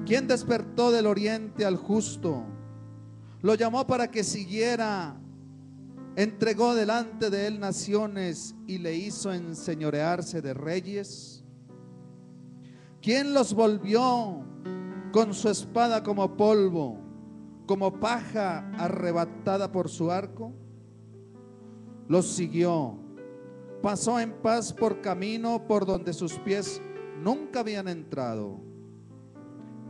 ¿Quién despertó del oriente al justo? Lo llamó para que siguiera. Entregó delante de él naciones y le hizo enseñorearse de reyes. ¿Quién los volvió con su espada como polvo, como paja arrebatada por su arco? Los siguió, pasó en paz por camino por donde sus pies nunca habían entrado.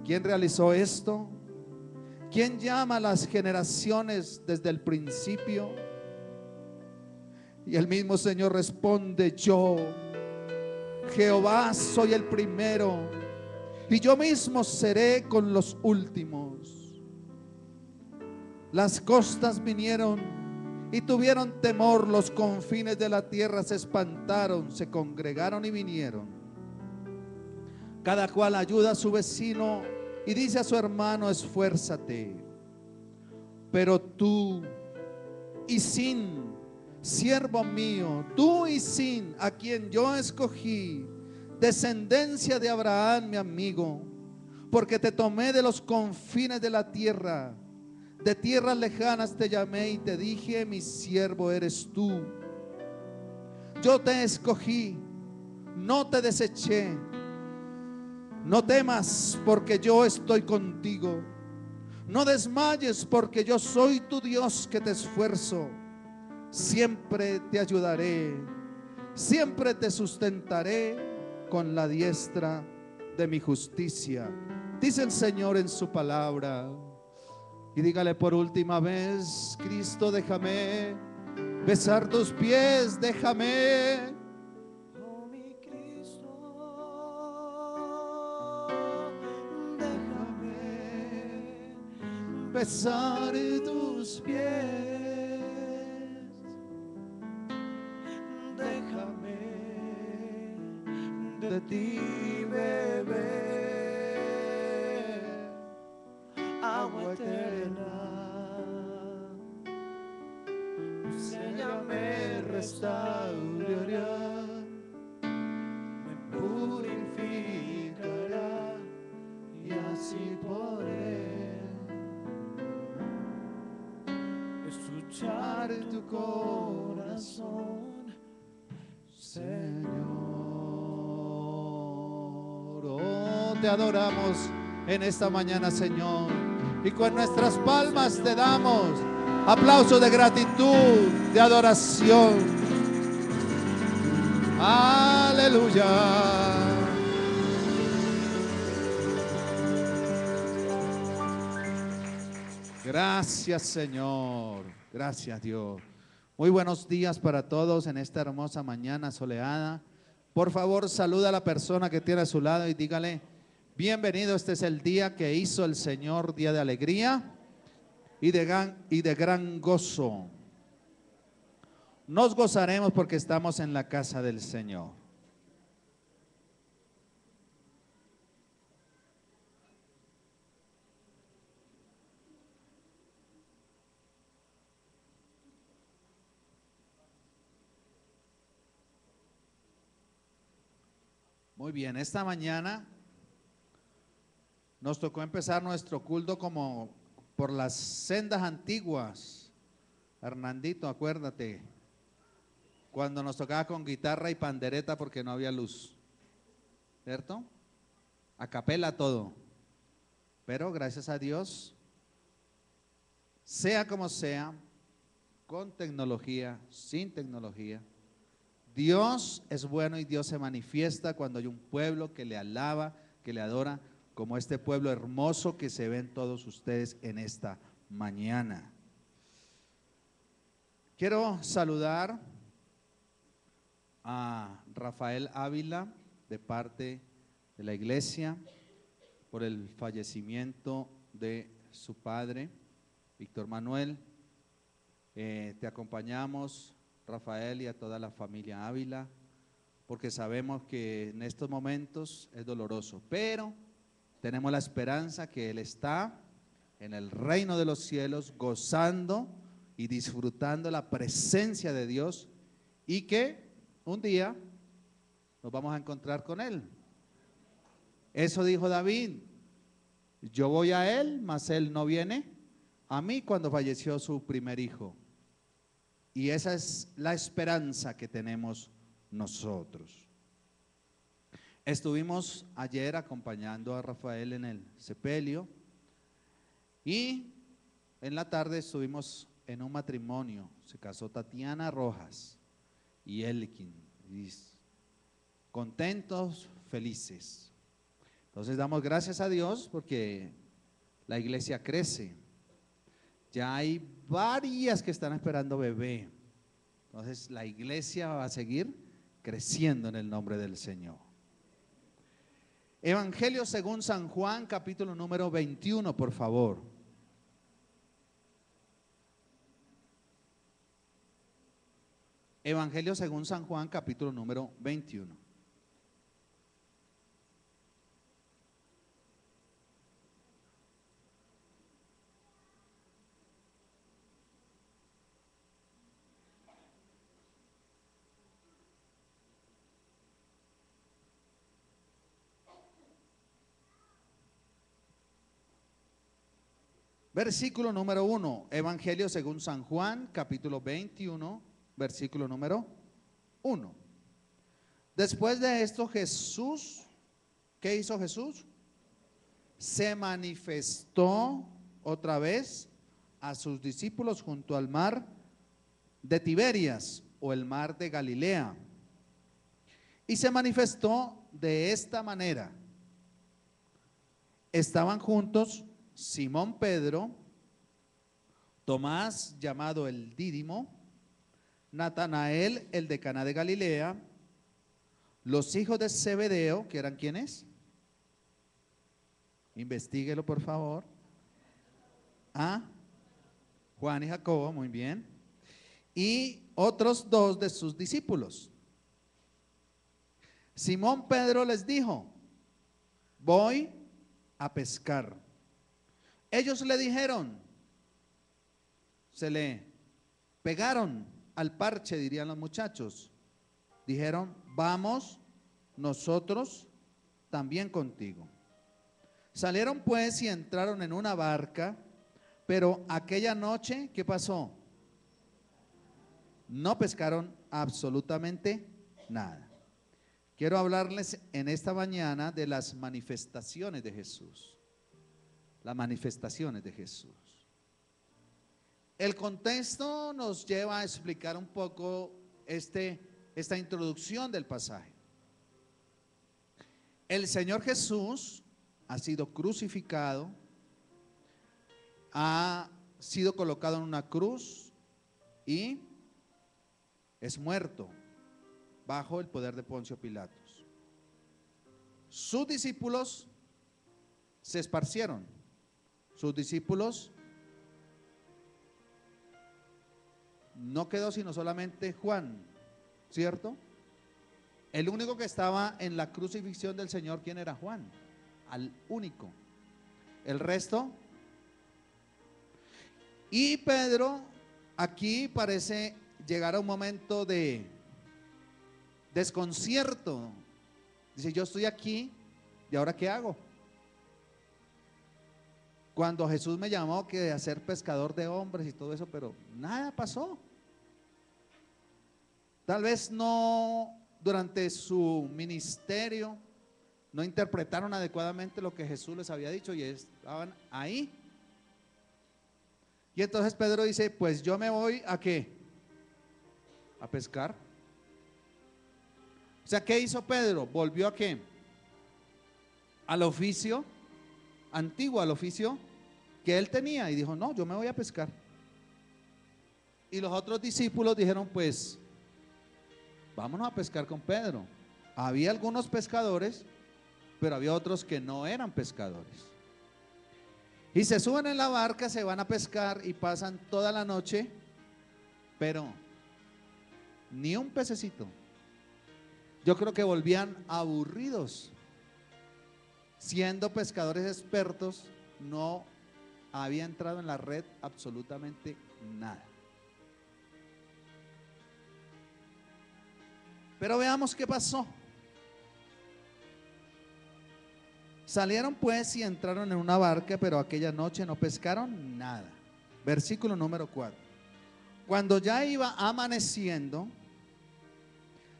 ¿Quién realizó esto? ¿Quién llama a las generaciones desde el principio? Y el mismo Señor responde: yo, Jehová, soy el primero, y yo mismo seré con los últimos. Las costas vinieron y tuvieron temor, los confines de la tierra se espantaron, se congregaron y vinieron. Cada cual ayuda a su vecino y dice a su hermano: esfuérzate. Pero tú, Isín, siervo mío, tú Isín, a quien yo escogí, descendencia de Abraham, mi amigo, porque te tomé de los confines de la tierra, de tierras lejanas te llamé y te dije: mi siervo eres tú. Yo te escogí, no te deseché. No temas, porque yo estoy contigo. No desmayes, porque yo soy tu Dios que te esfuerzo. Siempre te ayudaré, siempre te sustentaré con la diestra de mi justicia, dice el Señor en su palabra. Y dígale por última vez: Cristo, déjame besar tus pies, déjame. Oh, mi Cristo, déjame Besar tus pies. déjame de ti beber agua eterna. Séllame, restaurará, me purificará y así podré escuchar tu corazón, Señor, oh, te adoramos en esta mañana, Señor, y con nuestras palmas te damos aplausos de gratitud, de adoración. Aleluya. Gracias, Señor. Gracias, Dios. Muy buenos días para todos en esta hermosa mañana soleada. Por favor, saluda a la persona que tiene a su lado y dígale: bienvenido, este es el día que hizo el Señor, día de alegría y de gran gozo. Nos gozaremos porque estamos en la casa del Señor. Muy bien, esta mañana nos tocó empezar nuestro culto como por las sendas antiguas. Hernandito, acuérdate, cuando nos tocaba con guitarra y pandereta porque no había luz, ¿cierto? A capela todo. Pero gracias a Dios, sea como sea, con tecnología, sin tecnología, Dios es bueno y Dios se manifiesta cuando hay un pueblo que le alaba, que le adora, como este pueblo hermoso que se ven todos ustedes en esta mañana. Quiero saludar a Rafael Ávila de parte de la iglesia por el fallecimiento de su padre, Víctor Manuel. Te acompañamos, Rafael, y a toda la familia Ávila, porque sabemos que en estos momentos es doloroso, pero tenemos la esperanza que Él está en el reino de los cielos, gozando y disfrutando la presencia de Dios, y que un día nos vamos a encontrar con Él. Eso dijo David: Yo voy a él, mas él no viene a mí cuando falleció su primer hijo. Y esa es la esperanza que tenemos nosotros. Estuvimos ayer acompañando a Rafael en el sepelio y en la tarde estuvimos en un matrimonio. Se casó Tatiana Rojas y Elkin. Contentos, felices. Entonces damos gracias a Dios porque la iglesia crece. Ya hay varias que están esperando bebé. Entonces la iglesia va a seguir creciendo en el nombre del Señor. Evangelio según San Juan, capítulo número 21, por favor. Evangelio según San Juan, capítulo número 21. Versículo número 1, Evangelio según San Juan, capítulo 21, versículo número 1. Después de esto Jesús, ¿qué hizo Jesús? Se manifestó otra vez a sus discípulos junto al mar de Tiberias o el mar de Galilea. Y se manifestó de esta manera. Estaban juntos Simón Pedro, Tomás llamado el Dídimo, Natanael el de Caná de Galilea, los hijos de Zebedeo, que eran ¿quiénes? Investíguelo por favor. Juan y Jacobo, muy bien. Y otros dos de sus discípulos. Simón Pedro les dijo: voy a pescar. Ellos le dijeron, se le pegaron al parche, dirían los muchachos. Dijeron: vamos nosotros también contigo. Salieron pues y entraron en una barca, pero aquella noche, ¿qué pasó? No pescaron absolutamente nada. Quiero hablarles en esta mañana de las manifestaciones de Jesús. Las manifestaciones de Jesús. El contexto nos lleva a explicar un poco esta introducción del pasaje. El Señor Jesús ha sido crucificado, ha sido colocado en una cruz y es muerto bajo el poder de Poncio Pilatos. Sus discípulos se esparcieron. Sus discípulos, no quedó sino solamente Juan, ¿cierto? El único que estaba en la crucifixión del Señor, ¿quién era? Juan, al único. El resto. Y Pedro aquí parece llegar a un momento de desconcierto. Dice: yo estoy aquí, ¿y ahora qué hago? Cuando Jesús me llamó que de hacer pescador de hombres y todo eso, pero nada pasó. Tal vez no durante su ministerio no interpretaron adecuadamente lo que Jesús les había dicho y estaban ahí. Y entonces Pedro dice: pues yo me voy ¿a qué? A pescar. O sea, ¿qué hizo Pedro? ¿Volvió a qué? Al oficio antiguo, al oficio que él tenía, y dijo: no, yo me voy a pescar. Y los otros discípulos dijeron: pues vámonos a pescar con Pedro. Había algunos pescadores, pero había otros que no eran pescadores. Y se suben en la barca, se van a pescar y pasan toda la noche, pero ni un pececito. Yo creo que volvían aburridos. Siendo pescadores expertos, no había entrado en la red absolutamente nada. Pero veamos qué pasó. Salieron pues y entraron en una barca, pero aquella noche no pescaron nada. Versículo número 4. Cuando ya iba amaneciendo,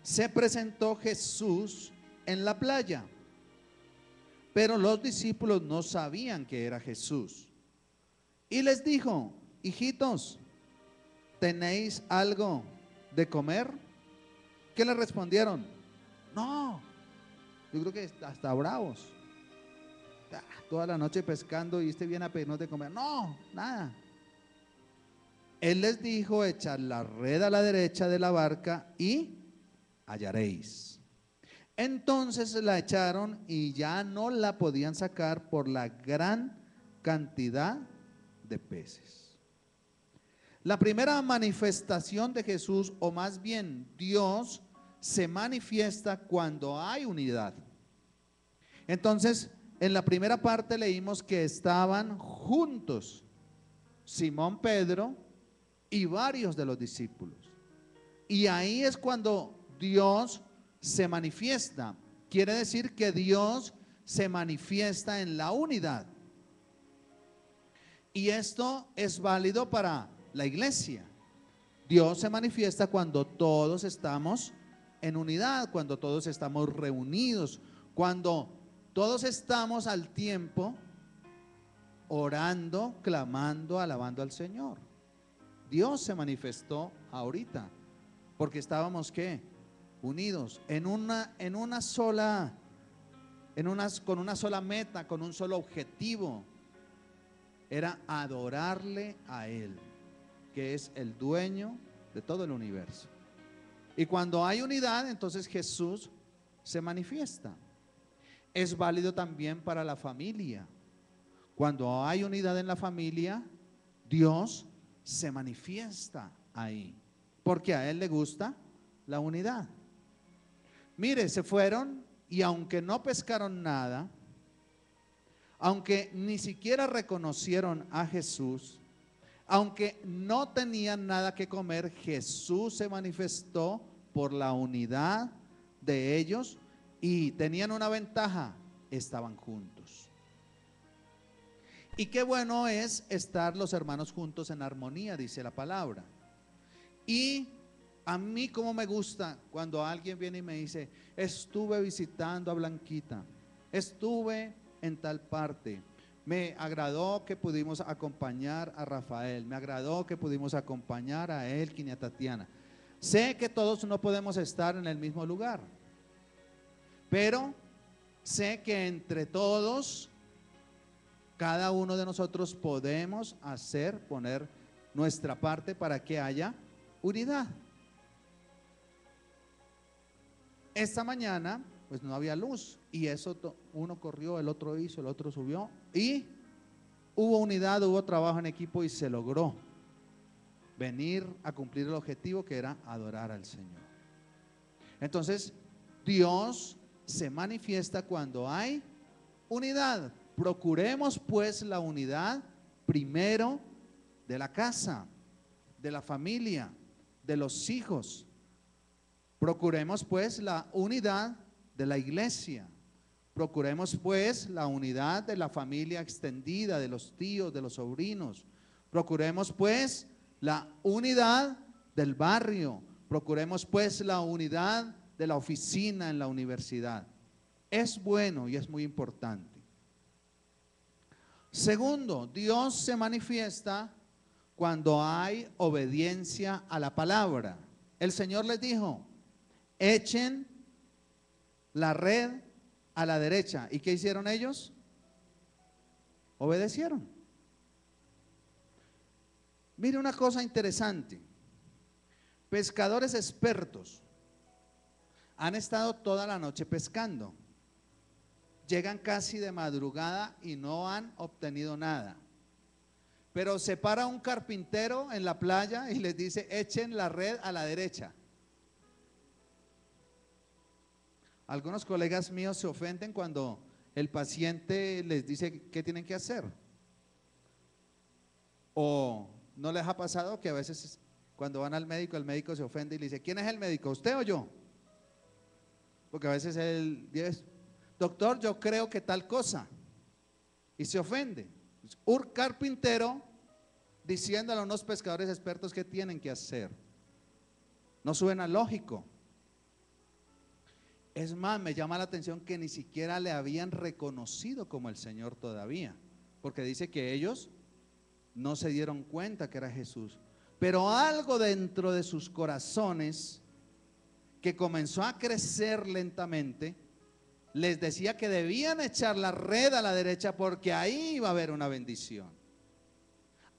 se presentó Jesús en la playa, pero los discípulos no sabían que era Jesús. Y les dijo: hijitos, ¿tenéis algo de comer? ¿Qué le respondieron? No. Yo creo que hasta bravos. Toda la noche pescando y viene a pedirnos de comer. No, nada. Él les dijo: echad la red a la derecha de la barca y hallaréis. Entonces la echaron y ya no la podían sacar por la gran cantidad de peces. La primera manifestación de Jesús, o más bien Dios, se manifiesta cuando hay unidad. Entonces, en la primera parte leímos que estaban juntos Simón Pedro y varios de los discípulos. Y ahí es cuando Dios se manifiesta. Quiere decir que Dios se manifiesta en la unidad. Y esto es válido para la iglesia. Dios se manifiesta cuando todos estamos en unidad, cuando todos estamos reunidos, cuando todos estamos al tiempo orando, clamando, alabando al Señor. Dios se manifestó ahorita, porque estábamos ¿qué? Unidos con una sola meta, con un solo objetivo. Era adorarle a Él, que es el dueño de todo el universo. Y cuando hay unidad, entonces Jesús se manifiesta. Es válido también para la familia. Cuando hay unidad en la familia, Dios se manifiesta ahí, porque a Él le gusta la unidad. Mire, se fueron y aunque no pescaron nada, aunque ni siquiera reconocieron a Jesús, aunque no tenían nada que comer, Jesús se manifestó por la unidad de ellos y tenían una ventaja: estaban juntos. Y qué bueno es estar los hermanos juntos en armonía, dice la palabra. Y a mí como me gusta cuando alguien viene y me dice: estuve visitando a Blanquita, estuve en tal parte, me agradó que pudimos acompañar a Rafael, me agradó que pudimos acompañar a Elkin y a Tatiana. Sé que todos no podemos estar en el mismo lugar, pero sé que entre todos, cada uno de nosotros podemos poner nuestra parte para que haya unidad. Esta mañana pues no había luz y eso uno corrió, el otro hizo, el otro subió y hubo unidad, hubo trabajo en equipo y se logró venir a cumplir el objetivo, que era adorar al Señor. Entonces Dios se manifiesta cuando hay unidad. Procuremos pues la unidad primero de la casa, de la familia, de los hijos. Procuremos pues la unidad de la iglesia. Procuremos pues la unidad de la familia extendida, de los tíos, de los sobrinos. Procuremos pues la unidad del barrio. Procuremos pues la unidad de la oficina en la universidad. Es bueno y es muy importante. Segundo, Dios se manifiesta cuando hay obediencia a la palabra. El Señor les dijo: echen la red a la derecha. ¿Y qué hicieron ellos? Obedecieron. Mire una cosa interesante. Pescadores expertos han estado toda la noche pescando. Llegan casi de madrugada y no han obtenido nada. Pero se para un carpintero en la playa y les dice: echen la red a la derecha. Algunos colegas míos se ofenden cuando el paciente les dice qué tienen que hacer. ¿O no les ha pasado que a veces cuando van al médico, el médico se ofende y le dice: ¿quién es el médico, usted o yo? Porque a veces él dice: doctor, yo creo que tal cosa, y se ofende. Un carpintero diciéndole a unos pescadores expertos qué tienen que hacer. No suena lógico. Es más, me llama la atención que ni siquiera le habían reconocido como el Señor todavía, porque dice que ellos no se dieron cuenta que era Jesús. Pero algo dentro de sus corazones que comenzó a crecer lentamente, les decía que debían echar la red a la derecha porque ahí iba a haber una bendición.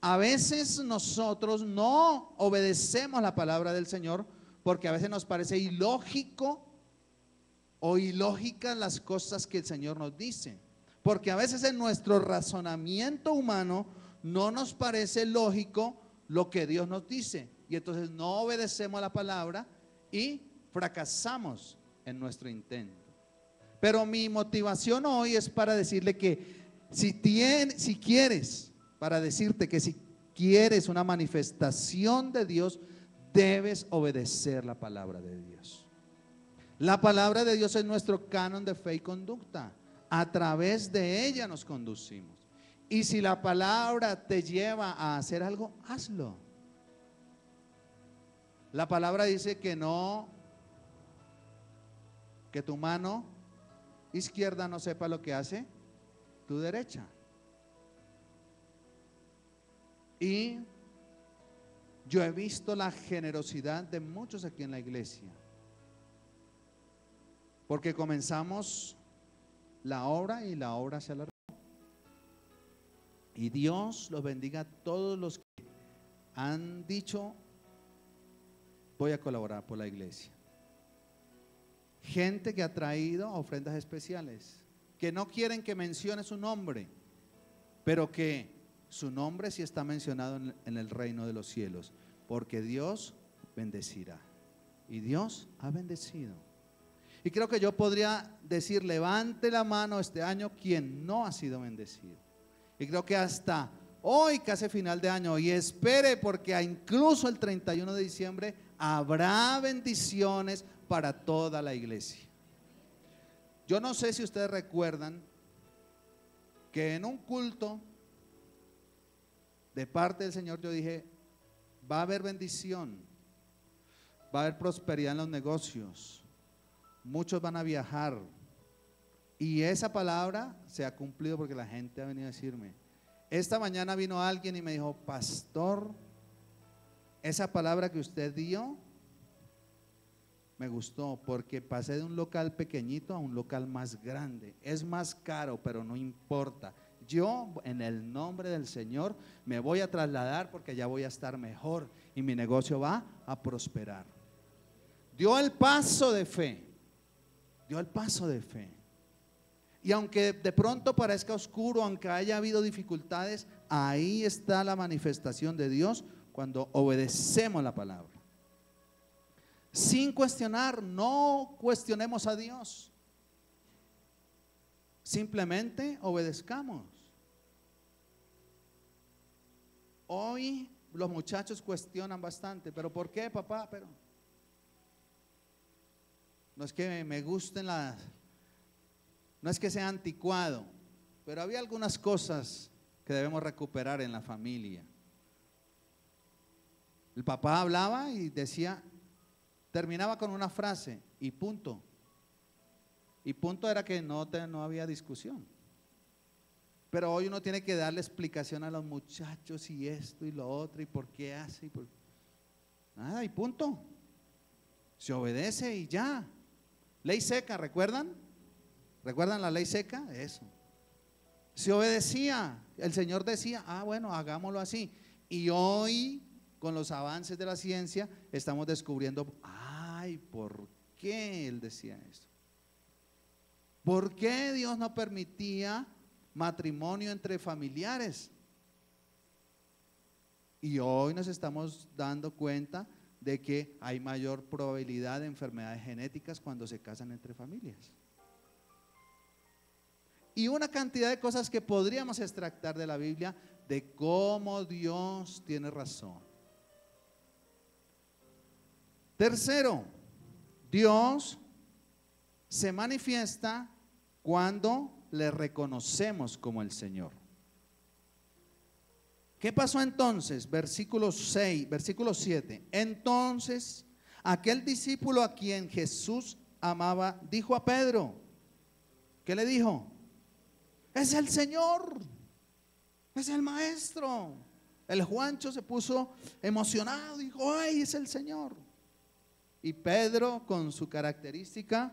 A veces nosotros no obedecemos la palabra del Señor porque a veces nos parece ilógico o ilógicas las cosas que el Señor nos dice. Porque a veces en nuestro razonamiento humano no nos parece lógico lo que Dios nos dice. Y entonces no obedecemos a la palabra y fracasamos en nuestro intento. Pero mi motivación hoy es para decirle que si quieres, para decirte que si quieres una manifestación de Dios, debes obedecer la palabra de Dios. La palabra de Dios es nuestro canon de fe y conducta. A través de ella nos conducimos. Y si la palabra te lleva a hacer algo, hazlo. La palabra dice que no, que tu mano izquierda no sepa lo que hace tu derecha. Y yo he visto la generosidad de muchos aquí en la iglesia, porque comenzamos la obra y la obra se alargó. Y Dios los bendiga a todos los que han dicho: voy a colaborar por la iglesia. Gente que ha traído ofrendas especiales, que no quieren que mencione su nombre, pero que su nombre sí está mencionado en el reino de los cielos, porque Dios bendecirá. Y Dios ha bendecido. Y creo que yo podría decir: levante la mano este año quien no ha sido bendecido. Y creo que hasta hoy, casi final de año, y espere, porque incluso el 31 de diciembre habrá bendiciones para toda la iglesia. Yo no sé si ustedes recuerdan que en un culto de parte del Señor yo dije: va a haber bendición, va a haber prosperidad en los negocios, muchos van a viajar. Y esa palabra se ha cumplido, porque la gente ha venido a decirme. Esta mañana vino alguien y me dijo: pastor, esa palabra que usted dio me gustó, porque pasé de un local pequeñito a un local más grande. Es más caro, pero no importa. Yo, en el nombre del Señor, me voy a trasladar porque ya voy a estar mejor y mi negocio va a prosperar. Dio el paso de fe. Dio el paso de fe. Y aunque de pronto parezca oscuro, aunque haya habido dificultades, ahí está la manifestación de Dios cuando obedecemos la palabra. Sin cuestionar, no cuestionemos a Dios. Simplemente obedezcamos. Hoy los muchachos cuestionan bastante. ¿Pero por qué, papá? Pero no es que me gusten no es que sea anticuado, pero había algunas cosas que debemos recuperar en la familia. El papá hablaba y decía, terminaba con una frase y punto. Y punto era que no había discusión. Pero hoy uno tiene que darle explicación a los muchachos, y esto y lo otro, y por qué hace, nada, y punto. Se obedece y ya. Ley seca, ¿recuerdan? ¿Recuerdan la ley seca? Eso. Se obedecía. El Señor decía: bueno, hagámoslo así. Y hoy, con los avances de la ciencia, estamos descubriendo: ¿por qué Él decía eso? ¿Por qué Dios no permitía matrimonio entre familiares? Y hoy nos estamos dando cuenta de que hay mayor probabilidad de enfermedades genéticas cuando se casan entre familias. Y una cantidad de cosas que podríamos extractar de la Biblia de cómo Dios tiene razón. Tercero, Dios se manifiesta cuando le reconocemos como el Señor. ¿Qué pasó entonces? Versículo 6, versículo 7. Entonces, aquel discípulo a quien Jesús amaba, dijo a Pedro, ¿qué le dijo? Es el Señor, es el Maestro. El Juancho se puso emocionado, dijo, ¡ay, es el Señor! Y Pedro, con su característica,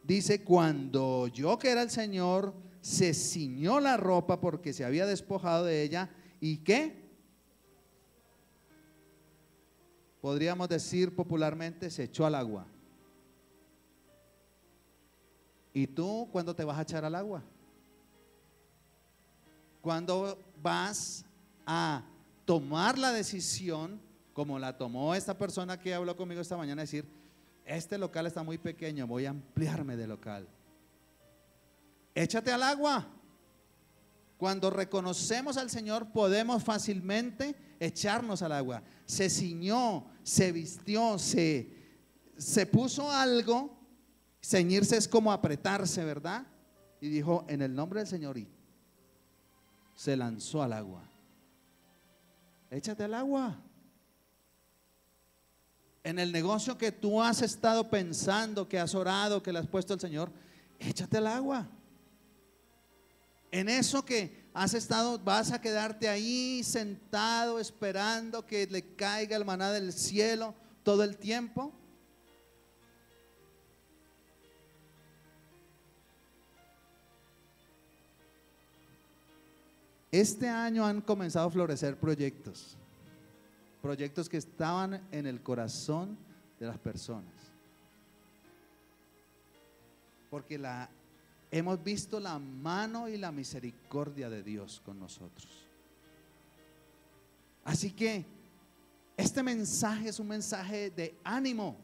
dice, cuando oyó que era el Señor, se ciñó la ropa porque se había despojado de ella. ¿Y qué? Podríamos decir popularmente, se echó al agua. ¿Y tú cuándo te vas a echar al agua? ¿Cuándo vas a tomar la decisión, como la tomó esta persona que habló conmigo esta mañana, decir, este local está muy pequeño, voy a ampliarme de local? Échate al agua. Cuando reconocemos al Señor podemos fácilmente echarnos al agua. Se ciñó, se vistió, se puso algo. Ceñirse es como apretarse, ¿verdad? Y dijo, en el nombre del Señor, y se lanzó al agua. Échate al agua. En el negocio que tú has estado pensando, que has orado, que le has puesto al Señor, échate al agua. En eso que has estado, vas a quedarte ahí sentado esperando que le caiga el maná del cielo todo el tiempo. Este año han comenzado a florecer proyectos que estaban en el corazón de las personas, porque hemos visto la mano y la misericordia de Dios con nosotros. Así que este mensaje es un mensaje de ánimo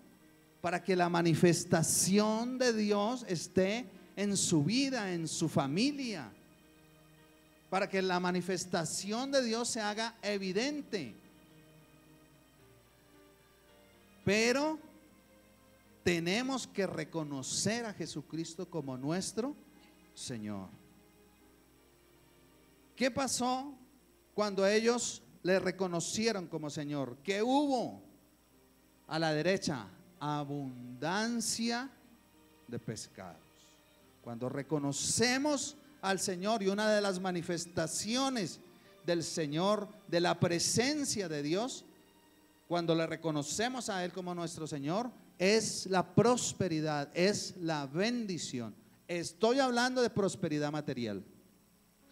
para que la manifestación de Dios esté en su vida, en su familia, para que la manifestación de Dios se haga evidente. Pero tenemos que reconocer a Jesucristo como nuestro Señor. ¿Qué pasó cuando ellos le reconocieron como Señor? ¿Qué hubo? A la derecha, abundancia de pescados. Cuando reconocemos al Señor, y una de las manifestaciones del Señor, de la presencia de Dios, cuando le reconocemos a Él como nuestro Señor, es la prosperidad, es la bendición. Estoy hablando de prosperidad material.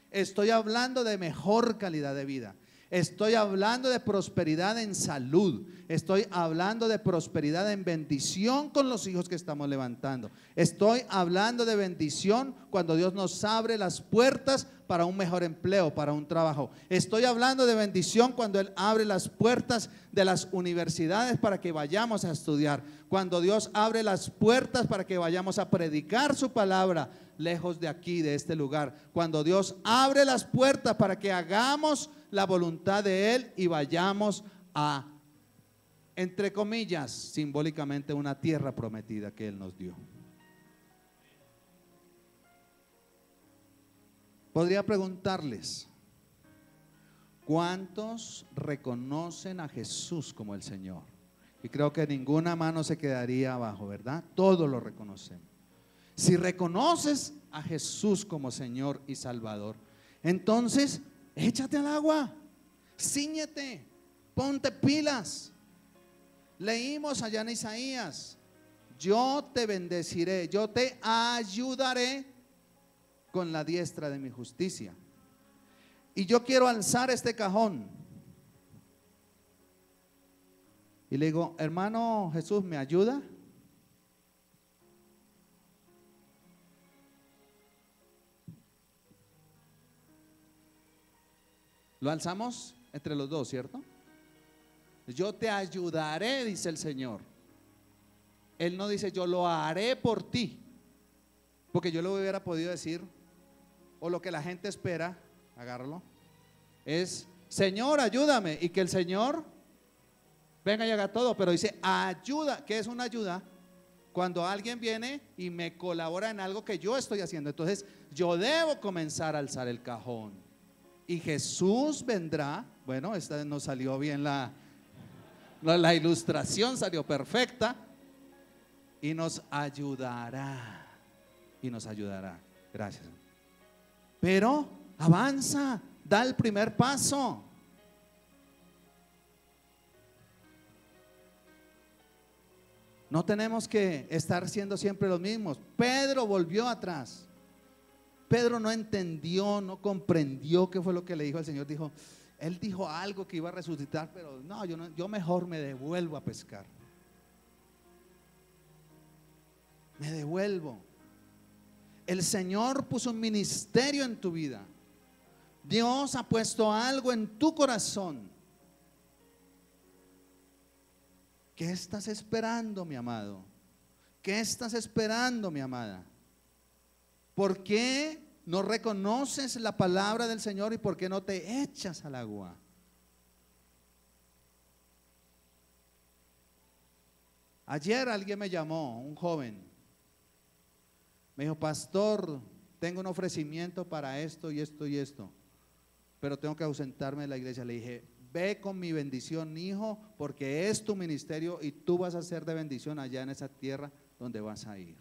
Estoy hablando de mejor calidad de vida. Estoy hablando de prosperidad en salud. Estoy hablando de prosperidad en bendición con los hijos que estamos levantando. Estoy hablando de bendición cuando Dios nos abre las puertas para un mejor empleo, para un trabajo. Estoy hablando de bendición cuando Él abre las puertas de las universidades para que vayamos a estudiar. Cuando Dios abre las puertas para que vayamos a predicar su palabra lejos de aquí, de este lugar. Cuando Dios abre las puertas para que hagamos la voluntad de Él y vayamos a, entre comillas, simbólicamente, una tierra prometida que Él nos dio. Podría preguntarles, ¿cuántos reconocen a Jesús como el Señor? Y creo que ninguna mano se quedaría abajo, ¿verdad? Todos lo reconocemos. Si reconoces a Jesús como Señor y Salvador, entonces échate al agua, cíñete, ponte pilas. Leímos allá en Isaías, yo te bendeciré, yo te ayudaré con la diestra de mi justicia. Y yo quiero alzar este cajón y le digo, hermano Jesús, ¿me ayuda? Lo alzamos entre los dos, ¿cierto? Yo te ayudaré, dice el Señor. Él no dice yo lo haré por ti, porque yo lo hubiera podido decir, o lo que la gente espera, agárralo, es Señor, ayúdame, y que el Señor venga y haga todo, pero dice ayuda. ¿Qué es una ayuda? Cuando alguien viene y me colabora en algo que yo estoy haciendo, entonces yo debo comenzar a alzar el cajón. Y Jesús vendrá. Bueno, esta no salió bien la ilustración, salió perfecta. Y nos ayudará. Y nos ayudará. Gracias. Pero avanza, da el primer paso. No tenemos que estar siendo siempre los mismos. Pedro volvió atrás. Pedro no entendió, no comprendió qué fue lo que le dijo al Señor. Él dijo algo que iba a resucitar, pero no, yo mejor me devuelvo a pescar. Me devuelvo. El Señor puso un ministerio en tu vida. Dios ha puesto algo en tu corazón. ¿Qué estás esperando, mi amado? ¿Qué estás esperando, mi amada? ¿Por qué no reconoces la palabra del Señor y por qué no te echas al agua? Ayer alguien me llamó, un joven. Me dijo: pastor, tengo un ofrecimiento para esto y esto y esto, pero tengo que ausentarme de la iglesia. Le dije: ve con mi bendición, hijo, porque es tu ministerio y tú vas a ser de bendición allá en esa tierra donde vas a ir.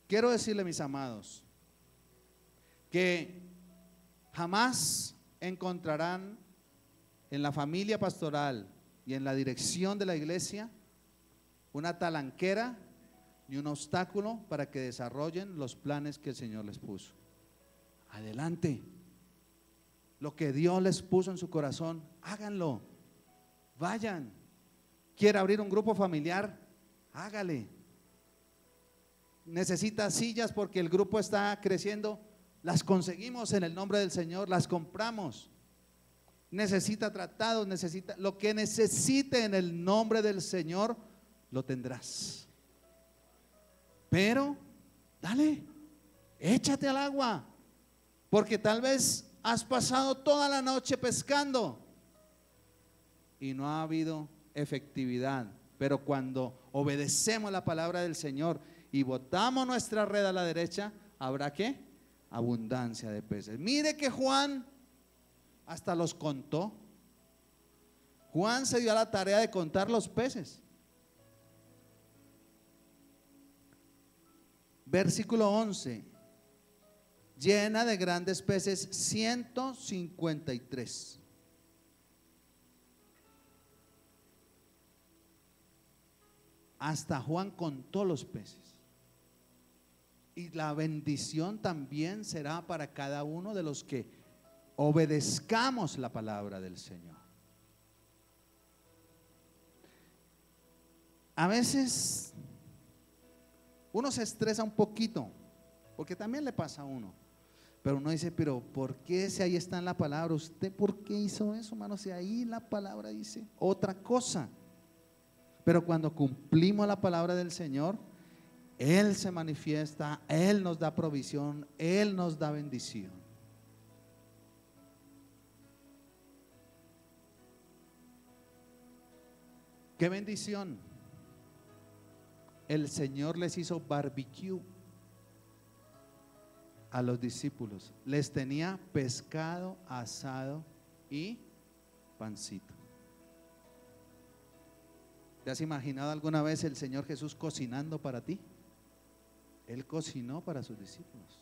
Quiero decirle, mis amados, que jamás encontrarán en la familia pastoral y en la dirección de la iglesia una talanquera ni un obstáculo para que desarrollen los planes que el Señor les puso. Adelante. Lo que Dios les puso en su corazón, háganlo. Vayan. ¿Quiere abrir un grupo familiar? Hágale. Necesita sillas porque el grupo está creciendo, las conseguimos en el nombre del Señor, las compramos. Necesita tratados, necesita lo que necesite en el nombre del Señor, lo tendrás. Pero dale, échate al agua, porque tal vez has pasado toda la noche pescando y no ha habido efectividad. Pero cuando obedecemos la palabra del Señor y botamos nuestra red a la derecha, ¿habrá qué? Abundancia de peces. Mire que Juan hasta los contó. Juan se dio a la tarea de contar los peces. Versículo 11. Llena de grandes peces 153. Hasta Juan contó los peces. Y la bendición también será para cada uno de los que obedezcamos la palabra del Señor. A veces uno se estresa un poquito, porque también le pasa a uno. Pero uno dice: pero ¿por qué si ahí está en la palabra? ¿Usted por qué hizo eso, hermano? Si ahí la palabra dice otra cosa. Pero cuando cumplimos la palabra del Señor, Él se manifiesta, Él nos da provisión, Él nos da bendición. ¡Qué bendición! El Señor les hizo barbecue a los discípulos. Les tenía pescado asado y pancito. ¿Te has imaginado alguna vez el Señor Jesús cocinando para ti? Él cocinó para sus discípulos.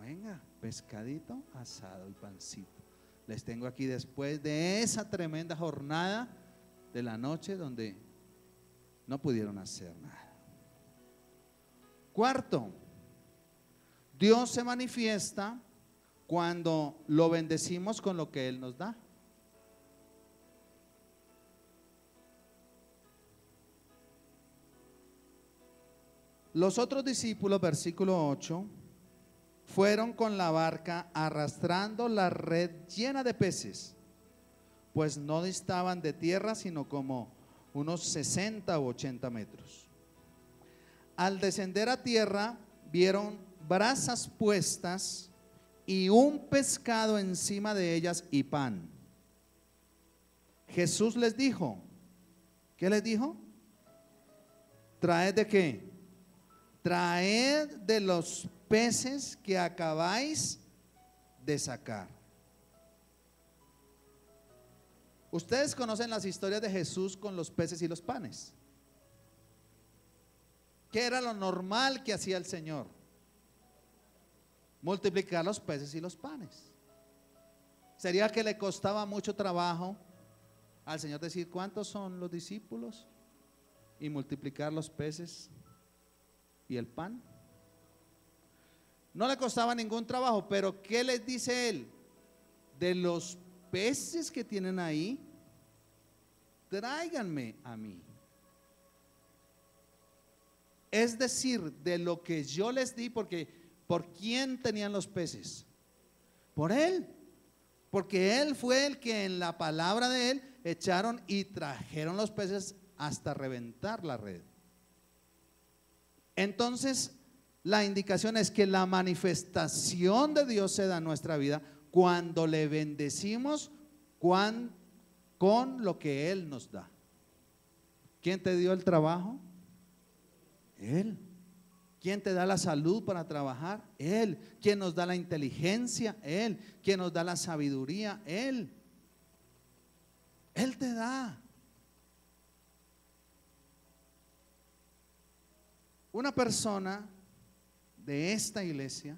Venga, pescadito, asado y pancito. Les tengo aquí después de esa tremenda jornada de la noche donde no pudieron hacer nada. Cuarto, Dios se manifiesta cuando lo bendecimos con lo que Él nos da. Los otros discípulos, versículo 8, fueron con la barca arrastrando la red llena de peces, pues no distaban de tierra sino como unos 60 u 80 metros. Al descender a tierra vieron brasas puestas y un pescado encima de ellas y pan. Jesús les dijo, ¿qué les dijo? ¿Traed de qué? Traed de los peces que acabáis de sacar. Ustedes conocen las historias de Jesús con los peces y los panes. ¿Qué era lo normal que hacía el Señor? Multiplicar los peces y los panes. ¿Sería que le costaba mucho trabajo al Señor decir cuántos son los discípulos y multiplicar los peces y el pan? No le costaba ningún trabajo, pero ¿qué les dice Él? De los peces que tienen ahí, tráiganme a mí. Es decir, de lo que yo les di, porque ¿por quién tenían los peces? Por Él. Porque Él fue el que en la palabra de Él echaron y trajeron los peces hasta reventar la red. Entonces, la indicación es que la manifestación de Dios se da en nuestra vida cuando le bendecimos con lo que Él nos da. ¿Quién te dio el trabajo? Él. ¿Quién te da la salud para trabajar? Él. ¿Quién nos da la inteligencia? Él. ¿Quién nos da la sabiduría? Él. Él te da. Una persona de esta iglesia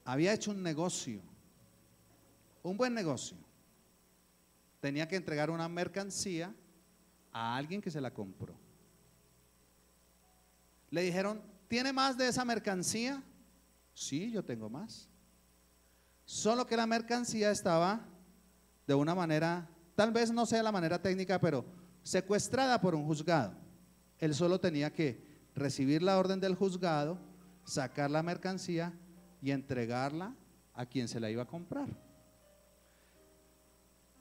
había hecho un negocio, un buen negocio. Tenía que entregar una mercancía a alguien que se la compró. Le dijeron, ¿tiene más de esa mercancía? Sí, yo tengo más. Solo que la mercancía estaba de una manera, tal vez no sea la manera técnica, pero secuestrada por un juzgado. Él solo tenía que recibir la orden del juzgado, sacar la mercancía y entregarla a quien se la iba a comprar.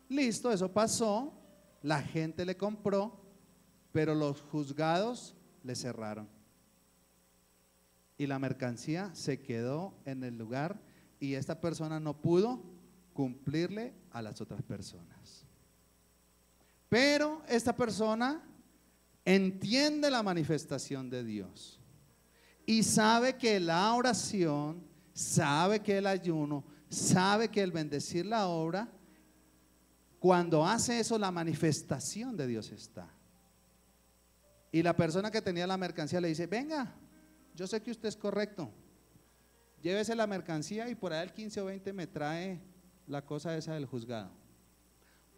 Listo, eso pasó, la gente le compró, pero los juzgados le cerraron. Y la mercancía se quedó en el lugar y esta persona no pudo cumplirle a las otras personas. Pero esta persona entiende la manifestación de Dios y sabe que la oración, sabe que el ayuno, sabe que el bendecir la obra, cuando hace eso la manifestación de Dios está. Y la persona que tenía la mercancía le dice, venga, yo sé que usted es correcto, llévese la mercancía y por ahí el 15 o 20 me trae la cosa esa del juzgado.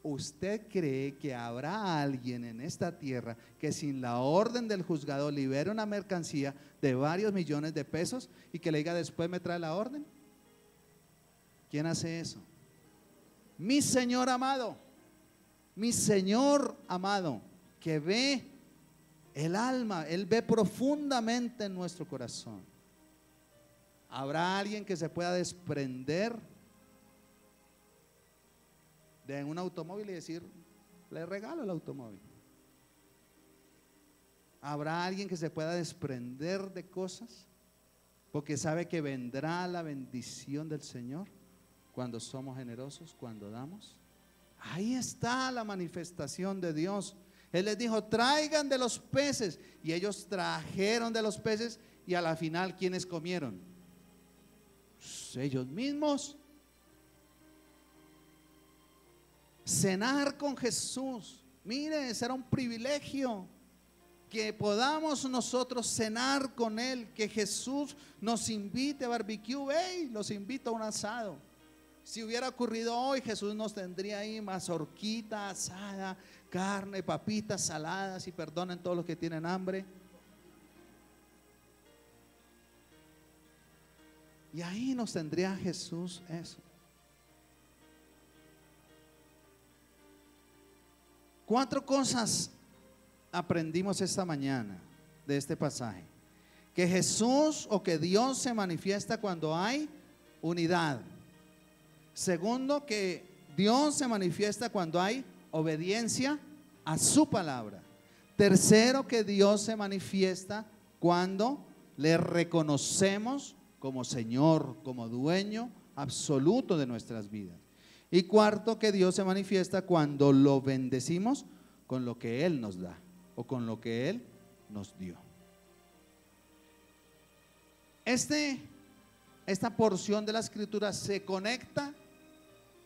¿Usted cree que habrá alguien en esta tierra que sin la orden del juzgado libere una mercancía de varios millones de pesos y que le diga después me trae la orden? ¿Quién hace eso? Mi Señor amado, que ve el alma, Él ve profundamente en nuestro corazón. ¿Habrá alguien que se pueda desprender de un automóvil y decir, le regalo el automóvil? ¿Habrá alguien que se pueda desprender de cosas porque sabe que vendrá la bendición del Señor cuando somos generosos, cuando damos? Ahí está la manifestación de Dios. Él les dijo, traigan de los peces, y ellos trajeron de los peces, y a la final, ¿quiénes comieron? Pues ellos mismos. Cenar con Jesús, mire, será un privilegio que podamos nosotros cenar con Él, que Jesús nos invite a barbecue. Hey, los invito a un asado. Si hubiera ocurrido hoy, Jesús nos tendría ahí mazorquita asada, carne, papitas saladas, y perdonen todos los que tienen hambre. Y ahí nos tendría Jesús eso. Cuatro cosas aprendimos esta mañana de este pasaje. Que Jesús o que Dios se manifiesta cuando hay unidad. Segundo, que Dios se manifiesta cuando hay obediencia a su palabra. Tercero, que Dios se manifiesta cuando le reconocemos como Señor, como dueño absoluto de nuestras vidas. Y cuarto, que Dios se manifiesta cuando lo bendecimos con lo que Él nos da o con lo que Él nos dio. Esta porción de la escritura se conecta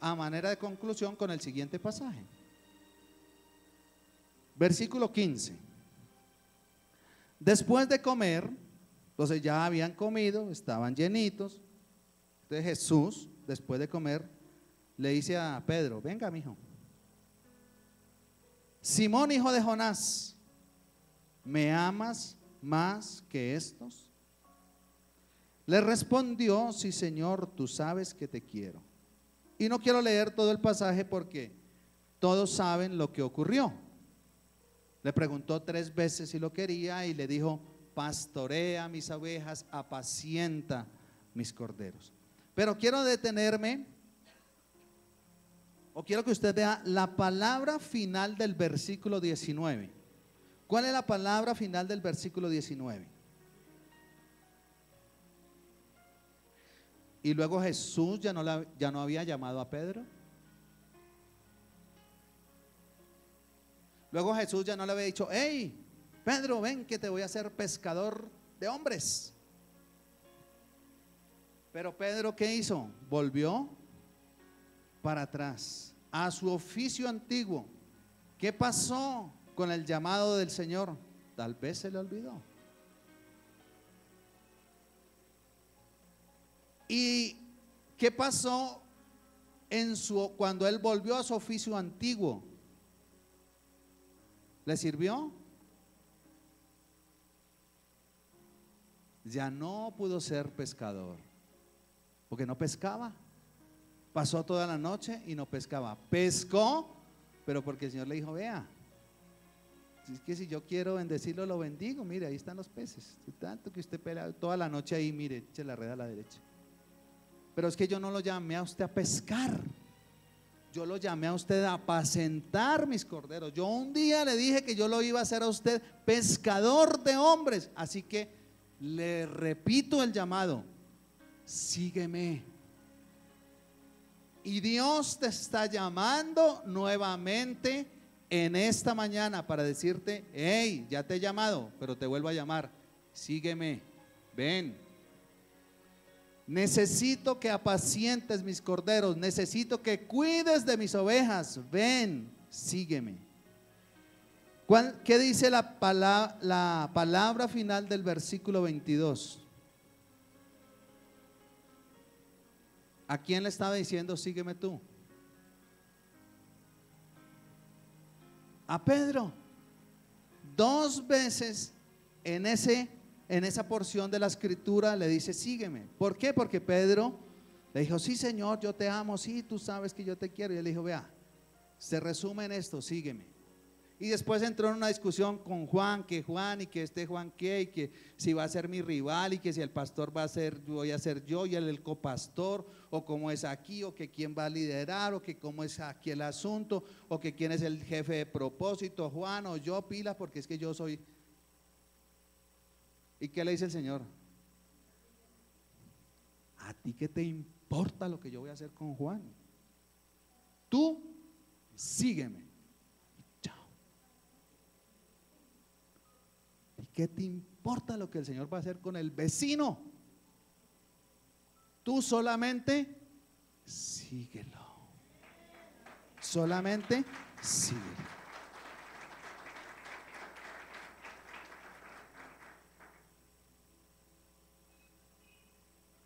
a manera de conclusión con el siguiente pasaje. Versículo 15. Después de comer, entonces ya habían comido, estaban llenitos. Entonces Jesús, después de comer, le dice a Pedro: venga, mijo. Simón, hijo de Jonás, ¿me amas más que estos? Le respondió: sí, Señor, tú sabes que te quiero. Y no quiero leer todo el pasaje porque todos saben lo que ocurrió. Le preguntó 3 veces si lo quería y le dijo: pastorea mis ovejas, apacienta mis corderos. Pero quiero detenerme, o quiero que usted vea la palabra final del versículo 19. ¿Cuál es la palabra final del versículo 19? Y luego Jesús ya no había llamado a Pedro. Luego Jesús ya no le había dicho: hey, Pedro, ven que te voy a hacer pescador de hombres. Pero Pedro, ¿qué hizo? Volvió para atrás a su oficio antiguo. ¿Qué pasó con el llamado del Señor? Tal vez se le olvidó. ¿Y qué pasó cuando él volvió a su oficio antiguo? ¿Le sirvió? Ya no pudo ser pescador, porque no pescaba. Pasó toda la noche y no pescaba. Pescó, pero porque el Señor le dijo: vea, es que si yo quiero bendecirlo, lo bendigo. Mire, ahí están los peces. Tanto que usted pelea toda la noche ahí, mire, eche la red a la derecha. Pero es que yo no lo llamé a usted a pescar. Yo lo llamé a usted a apacentar mis corderos. Yo un día le dije que yo lo iba a hacer a usted pescador de hombres. Así que le repito el llamado: sígueme. Y Dios te está llamando nuevamente en esta mañana para decirte: hey, ya te he llamado, pero te vuelvo a llamar. Sígueme, ven. Necesito que apacientes mis corderos, necesito que cuides de mis ovejas. Ven, sígueme. ¿Qué dice la palabra final del versículo 22? ¿A quién le estaba diciendo sígueme tú? A Pedro. 2 veces en esa porción de la escritura le dice sígueme. ¿Por qué? Porque Pedro le dijo: sí, Señor, yo te amo, sí, tú sabes que yo te quiero. Y él le dijo: vea, se resume en esto, sígueme. Y después entró en una discusión con Juan, que Juan y que Juan qué, y que si va a ser mi rival, y que si el pastor voy a ser yo y él el copastor, o cómo es aquí, o que quién va a liderar, o que cómo es aquí el asunto, o que quién es el jefe de propósito, Juan o yo, pilas, porque es que yo soy. ¿Y qué le dice el Señor? ¿A ti qué te importa lo que yo voy a hacer con Juan? Tú sígueme. Chao. ¿Y qué te importa lo que el Señor va a hacer con el vecino? Tú solamente síguelo. Solamente síguelo.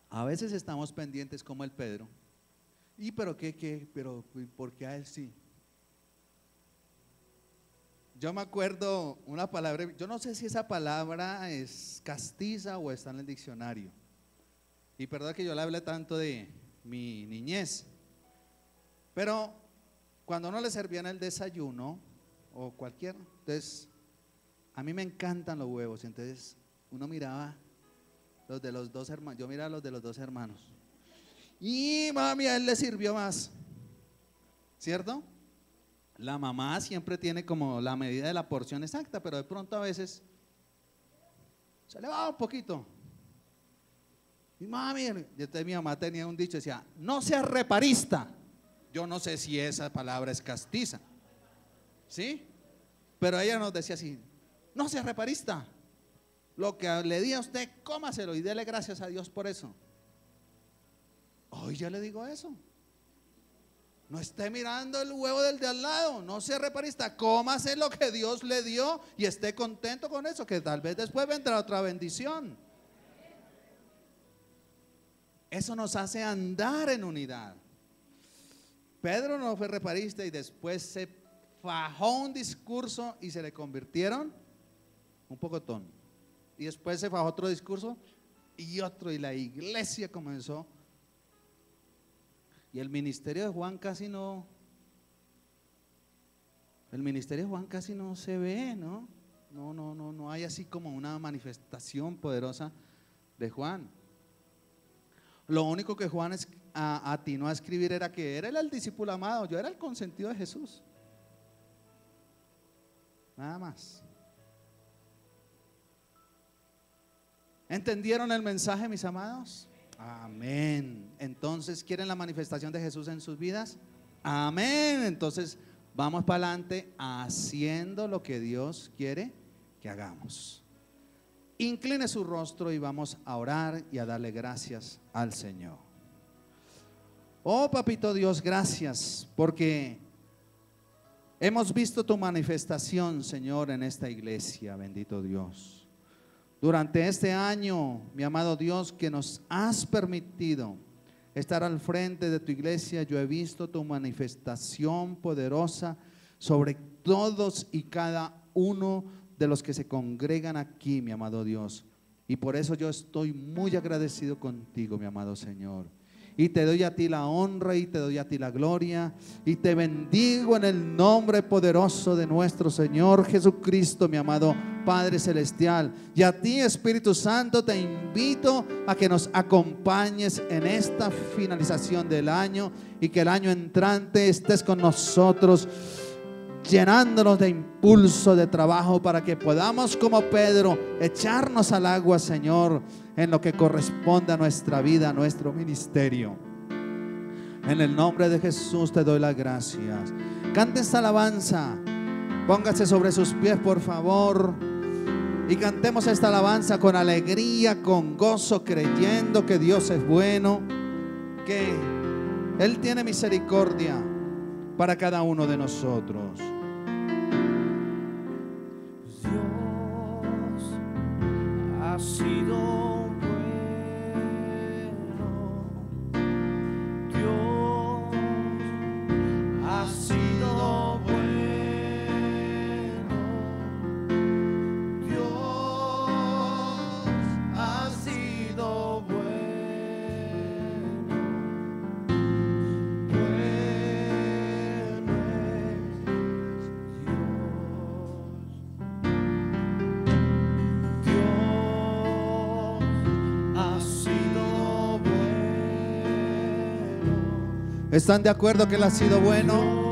A veces estamos pendientes como el Pedro. ¿Y pero qué? Pero ¿por qué a él sí? Yo me acuerdo una palabra, yo no sé si esa palabra es castiza o está en el diccionario. Y perdón que yo le hable tanto de mi niñez. Pero cuando no le servían el desayuno o cualquier, entonces a mí me encantan los huevos. Entonces uno miraba los de los 2 hermanos, yo miraba los de los 2 hermanos. Y mami, a él le sirvió más, ¿cierto? La mamá siempre tiene como la medida de la porción exacta, pero de pronto a veces se le va un poquito. Y mami, entonces mi mamá tenía un dicho, decía: no seas reparista. Yo no sé si esa palabra es castiza, ¿sí? Pero ella nos decía así: No sea reparista. Lo que le di a usted, cómaselo y dele gracias a Dios por eso. Hoy ya le digo eso. No esté mirando el huevo del de al lado. No sea reparista. Cómase lo que Dios le dio y esté contento con eso, que tal vez después vendrá otra bendición. Eso nos hace andar en unidad. Pedro no fue reparista y después se fajó un discurso y se le convirtieron un pocotón. Y después se fajó otro discurso y otro, y la iglesia comenzó. Y el ministerio de Juan casi no, el ministerio de Juan casi no se ve, ¿no? No hay así como una manifestación poderosa de Juan. Lo único que Juan atinó a escribir era que era el discípulo amado, yo era el consentido de Jesús. Nada más. ¿Entendieron el mensaje, mis amados? Amén. Entonces, ¿quieren la manifestación de Jesús en sus vidas? Amén. Entonces, vamos para adelante haciendo lo que Dios quiere que hagamos. Incline su rostro y vamos a orar y a darle gracias al Señor. Oh, papito Dios, gracias porque hemos visto tu manifestación, Señor, en esta iglesia, bendito Dios. Durante este año, mi amado Dios, que nos has permitido estar al frente de tu iglesia, yo he visto tu manifestación poderosa sobre todos y cada uno de los que se congregan aquí, mi amado Dios. Y por eso yo estoy muy agradecido contigo, mi amado Señor. Y te doy a ti la honra y te doy a ti la gloria. Y te bendigo en el nombre poderoso de nuestro Señor Jesucristo, mi amado Padre Celestial. Y a ti, Espíritu Santo, te invito a que nos acompañes en esta finalización del año. Y que el año entrante estés con nosotros, llenándonos de impulso, de trabajo, para que podamos, como Pedro, echarnos al agua, Señor, en lo que corresponde a nuestra vida, a nuestro ministerio. En el nombre de Jesús te doy las gracias. Cante esta alabanza. Póngase sobre sus pies, por favor, y cantemos esta alabanza con alegría, con gozo, creyendo que Dios es bueno, que Él tiene misericordia para cada uno de nosotros. Dios ha sido ¿Están de acuerdo que Él ha sido bueno?